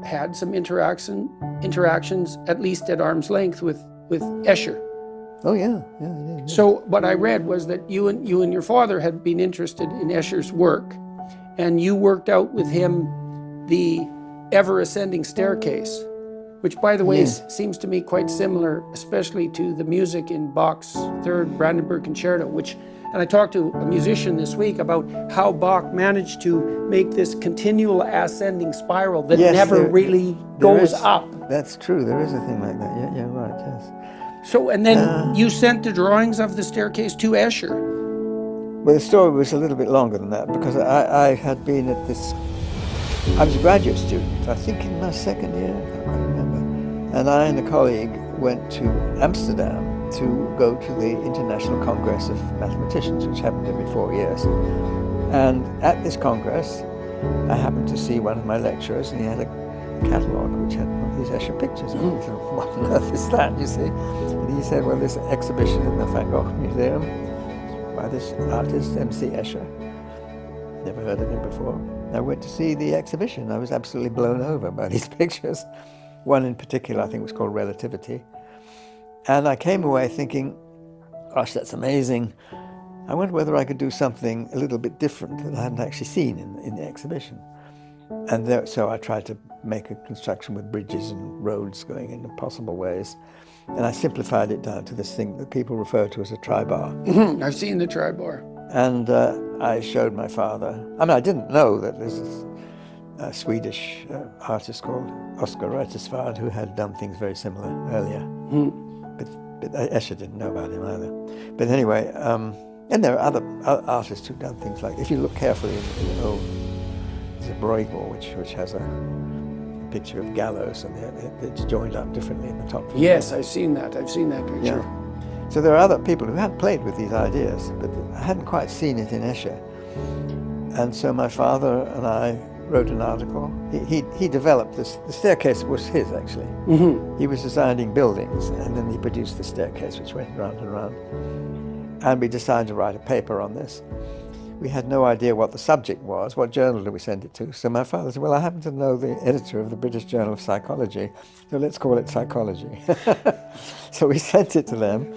had some interactions, at least at arm's length, with Escher. Oh yeah, yeah. So what I read was that you and your father had been interested in Escher's work, and you worked out with him the ever-ascending staircase, which, by the way, seems to me quite similar, especially to the music in Bach's Third Brandenburg Concerto, and I talked to a musician this week about how Bach managed to make this continual ascending spiral that never really goes up. That's true, there is a thing like that, yeah, right, yes. So, and then you sent the drawings of the staircase to Escher. Well, the story was a little bit longer than that, because I had been at this, I was a graduate student, I think in my second year, I can't quite remember, and I and a colleague went to Amsterdam to go to the International Congress of Mathematicians, which happened every 4 years. And at this congress, I happened to see one of my lecturers, and he had a catalogue which had one of these Escher pictures. And I thought, what on earth is that, you see? And he said, well, this exhibition in the Van Gogh Museum by this artist, M.C. Escher. Never heard of him before. I went to see the exhibition. I was absolutely blown over by these pictures. One in particular, I think, was called Relativity. And I came away thinking, gosh, that's amazing. I wonder whether I could do something a little bit different that I hadn't actually seen in the exhibition. And so I tried to make a construction with bridges and roads going in impossible ways. And I simplified it down to this thing that people refer to as a tri-bar. I've seen the tri-bar. And I showed my father. I mean, I didn't know that there's a Swedish artist called Oscar Reuterswärd who had done things very similar earlier. But Escher didn't know about him either. But anyway, and there are other artists who've done things like, if you look carefully in the old, there's a Bruegel which has a picture of gallows, and it's joined up differently in the top. Yes, I've seen that picture. Yeah. So there are other people who had played with these ideas, but I hadn't quite seen it in Escher. And so my father and I wrote an article. He developed this. The staircase was his, actually. He was designing buildings, and then he produced the staircase, which went round and round. And we decided to write a paper on this. We had no idea what the subject was, what journal did we send it to. So my father said, well, I happen to know the editor of the British Journal of Psychology, so let's call it Psychology. So we sent it to them,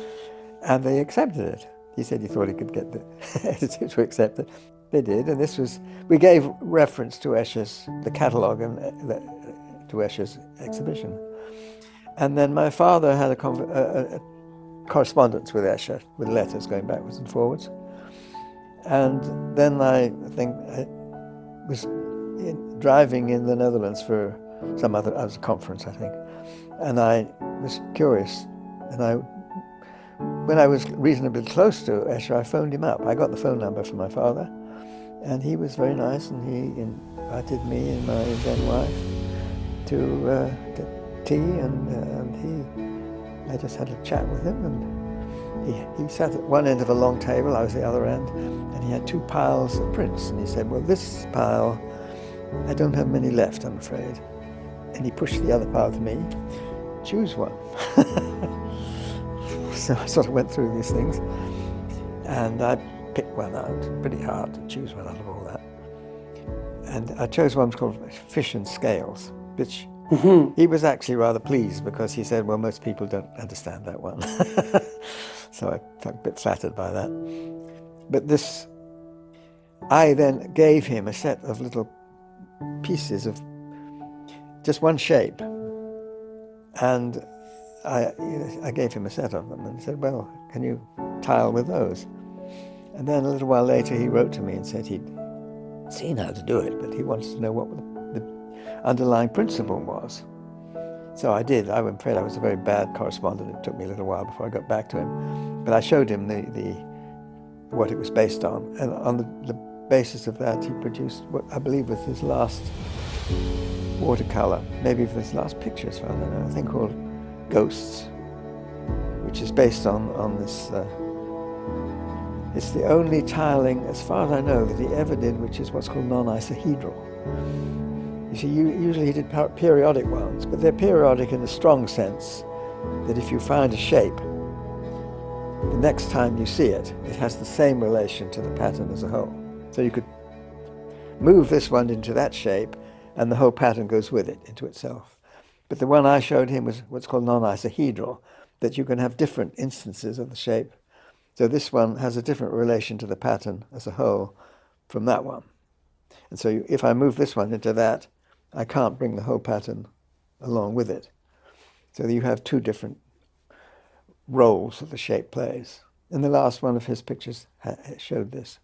and they accepted it. He said he thought he could get the editor to accept it. They did, and we gave reference to the catalogue and to Escher's exhibition. And then my father had a correspondence with Escher, with letters going backwards and forwards. And then I think I was driving in the Netherlands for some other conference, I think. And I was curious, and when I was reasonably close to Escher, I phoned him up. I got the phone number from my father. And he was very nice, and he invited me and my then wife to tea, and I just had a chat with him, and he sat at one end of a long table, I was at the other end, and he had two piles of prints, and he said, well, this pile, I don't have many left, I'm afraid. And he pushed the other pile to me, choose one. So I sort of went through these things, and I picked one out, pretty hard to choose one out of all that. And I chose one called Fish and Scales, which he was actually rather pleased, because he said, well, most people don't understand that one. So I felt a bit flattered by that. But I then gave him a set of little pieces of just one shape. And I gave him a set of them, and he said, well, can you tile with those? And then a little while later he wrote to me and said he'd seen how to do it, but he wanted to know what the underlying principle was. So I did. I'm afraid I was a very bad correspondent. It took me a little while before I got back to him. But I showed him what it was based on. And on the basis of that, he produced what I believe was his last watercolor, maybe his last picture, as far as I know, a thing called Ghosts, which is based on this. It's the only tiling, as far as I know, that he ever did, which is what's called non-isohedral. You see, usually he did periodic ones, but they're periodic in a strong sense that if you find a shape, the next time you see it, it has the same relation to the pattern as a whole. So you could move this one into that shape, and the whole pattern goes with it into itself. But the one I showed him was what's called non-isohedral, that you can have different instances of the shape. So this one has a different relation to the pattern as a whole from that one. And so if I move this one into that, I can't bring the whole pattern along with it. So you have two different roles that the shape plays. And the last one of his pictures showed this.